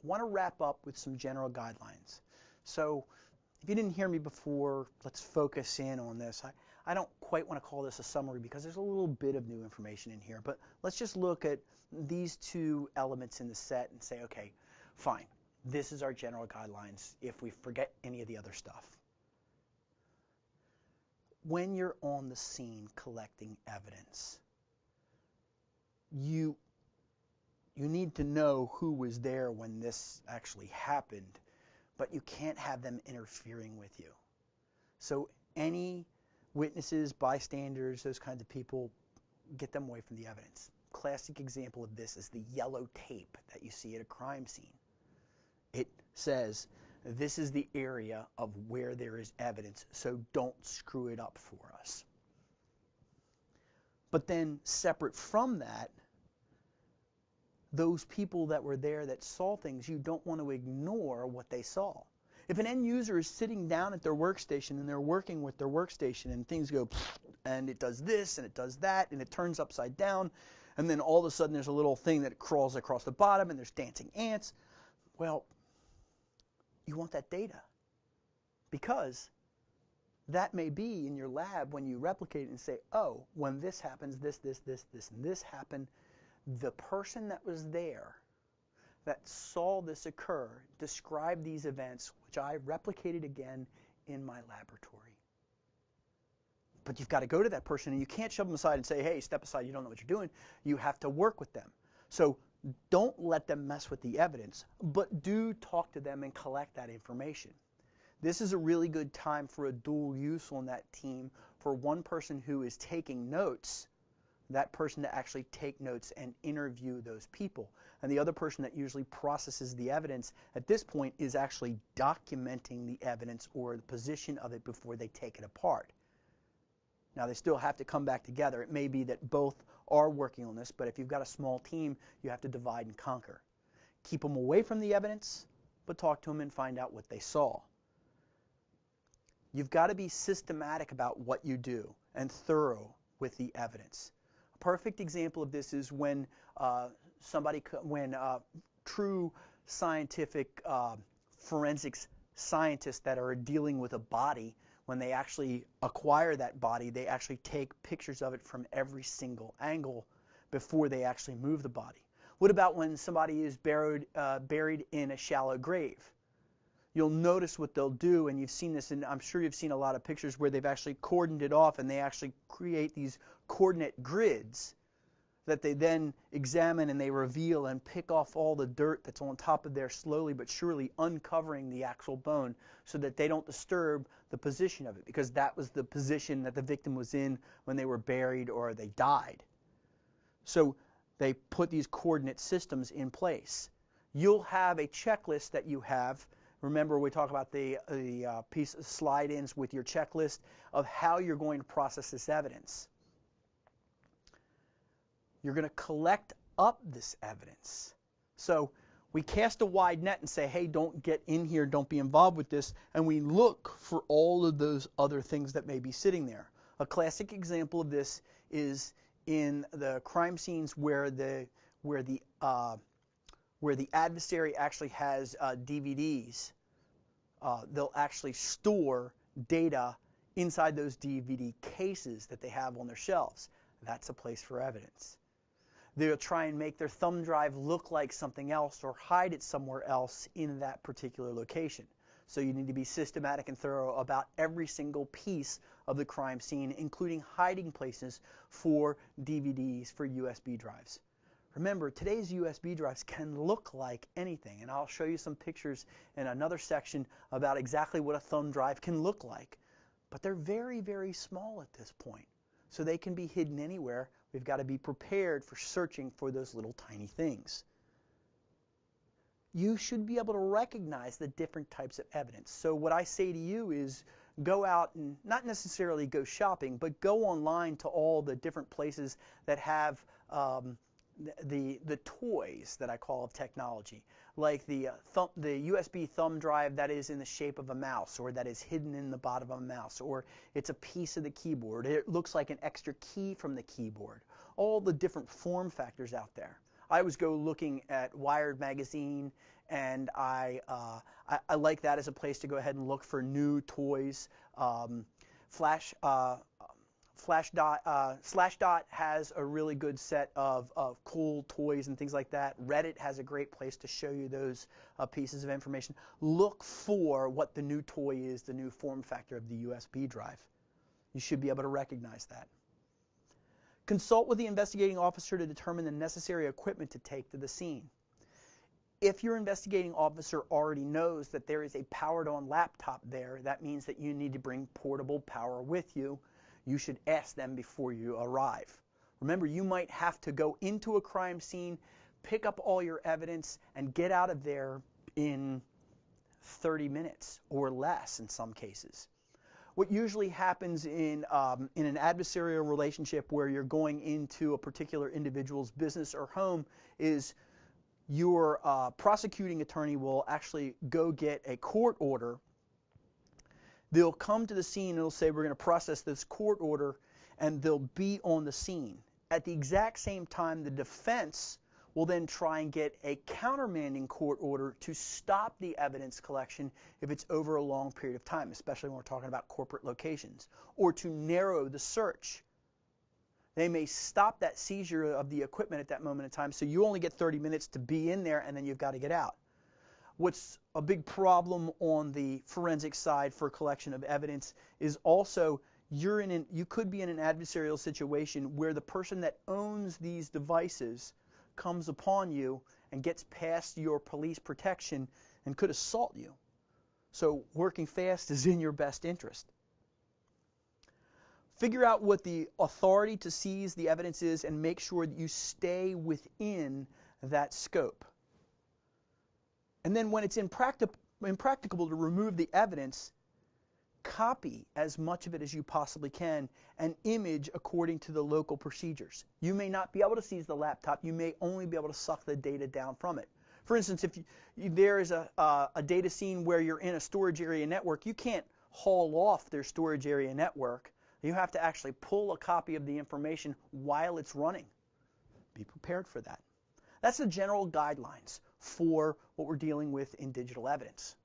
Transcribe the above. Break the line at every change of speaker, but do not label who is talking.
I want to wrap up with some general guidelines. So if you didn't hear me before, let's focus in on this. I don't quite want to call this a summary because there's a little bit of new information in here, but let's just look at these two elements in the set and say, okay, fine, this is our general guidelines if we forget any of the other stuff. When you're on the scene collecting evidence, you need to know who was there when this actually happened, but you can't have them interfering with you. So any witnesses, bystanders, those kinds of people, get them away from the evidence. Classic example of this is the yellow tape that you see at a crime scene. It says, this is the area of where there is evidence, so don't screw it up for us. But then separate from that, those people that were there that saw things, you don't want to ignore what they saw. If an end user is sitting down at their workstation and they're working with their workstation and things go and it does this and it does that and it turns upside down and then all of a sudden there's a little thing that crawls across the bottom and there's dancing ants, well, you want that data because that may be in your lab when you replicate it and say, oh, when this happens, this, and this happened, the person that was there that saw this occur described these events, which I replicated again in my laboratory. But you've got to go to that person, and you can't shove them aside and say, hey, step aside, you don't know what you're doing. You have to work with them. So don't let them mess with the evidence, but do talk to them and collect that information. This is a really good time for a dual use on that team for one person who is taking notes, that person to actually take notes and interview those people. And the other person that usually processes the evidence at this point is actually documenting the evidence or the position of it before they take it apart. Now, they still have to come back together. It may be that both are working on this, but if you've got a small team, you have to divide and conquer. Keep them away from the evidence, but talk to them and find out what they saw. You've got to be systematic about what you do and thorough with the evidence. A perfect example of this is when true scientific forensics scientists that are dealing with a body, when they actually acquire that body, they actually take pictures of it from every single angle before they actually move the body. What about when somebody is buried in a shallow grave? You'll notice what they'll do, and you've seen this, and I'm sure you've seen a lot of pictures where they've actually cordoned it off, and they actually create these coordinate grids that they then examine and they reveal and pick off all the dirt that's on top of there, slowly but surely uncovering the actual bone so that they don't disturb the position of it, because that was the position that the victim was in when they were buried or they died. So they put these coordinate systems in place. You'll have a checklist that you have. Remember, we talk about the piece of slide-ins with your checklist of how you're going to process this evidence. You're going to collect up this evidence. So we cast a wide net and say, hey, don't get in here, don't be involved with this, and we look for all of those other things that may be sitting there. A classic example of this is in the crime scenes where the adversary actually has DVDs. They'll actually store data inside those DVD cases that they have on their shelves. That's a place for evidence. They'll try and make their thumb drive look like something else or hide it somewhere else in that particular location. So you need to be systematic and thorough about every single piece of the crime scene, including hiding places for DVDs, for USB drives. Remember, today's USB drives can look like anything, and I'll show you some pictures in another section about exactly what a thumb drive can look like. But they're very, very small at this point, so they can be hidden anywhere. We've got to be prepared for searching for those little tiny things. You should be able to recognize the different types of evidence. So what I say to you is go out and not necessarily go shopping, but go online to all the different places that have the toys that I call of technology, like the USB thumb drive that is in the shape of a mouse, or that is hidden in the bottom of a mouse, or it's a piece of the keyboard. It looks like an extra key from the keyboard. All the different form factors out there. I always go looking at Wired magazine, and I like that as a place to go ahead and look for new toys. Flash Slashdot has a really good set of cool toys and things like that. Reddit has a great place to show you those pieces of information. Look for what the new toy is, the new form factor of the USB drive. You should be able to recognize that. Consult with the investigating officer to determine the necessary equipment to take to the scene. If your investigating officer already knows that there is a powered-on laptop there, that means that you need to bring portable power with you. You should ask them before you arrive. Remember, you might have to go into a crime scene, pick up all your evidence, and get out of there in 30 minutes or less in some cases. What usually happens in an adversarial relationship where you're going into a particular individual's business or home is your prosecuting attorney will actually go get a court order. They'll come to the scene and they'll say, we're going to process this court order, and they'll be on the scene. At the exact same time, the defense will then try and get a countermanding court order to stop the evidence collection if it's over a long period of time, especially when we're talking about corporate locations, or to narrow the search. They may stop that seizure of the equipment at that moment in time, so you only get 30 minutes to be in there, and then you've got to get out. What's a big problem on the forensic side for collection of evidence is also you could be in an adversarial situation where the person that owns these devices comes upon you and gets past your police protection and could assault you. So working fast is in your best interest. Figure out what the authority to seize the evidence is and make sure that you stay within that scope. And then when it's impracticable to remove the evidence, copy as much of it as you possibly can and image according to the local procedures. You may not be able to seize the laptop. You may only be able to suck the data down from it. For instance, if there is a data scene where you're in a storage area network, you can't haul off their storage area network. You have to actually pull a copy of the information while it's running. Be prepared for that. That's the general guidelines for what we're dealing with in digital evidence.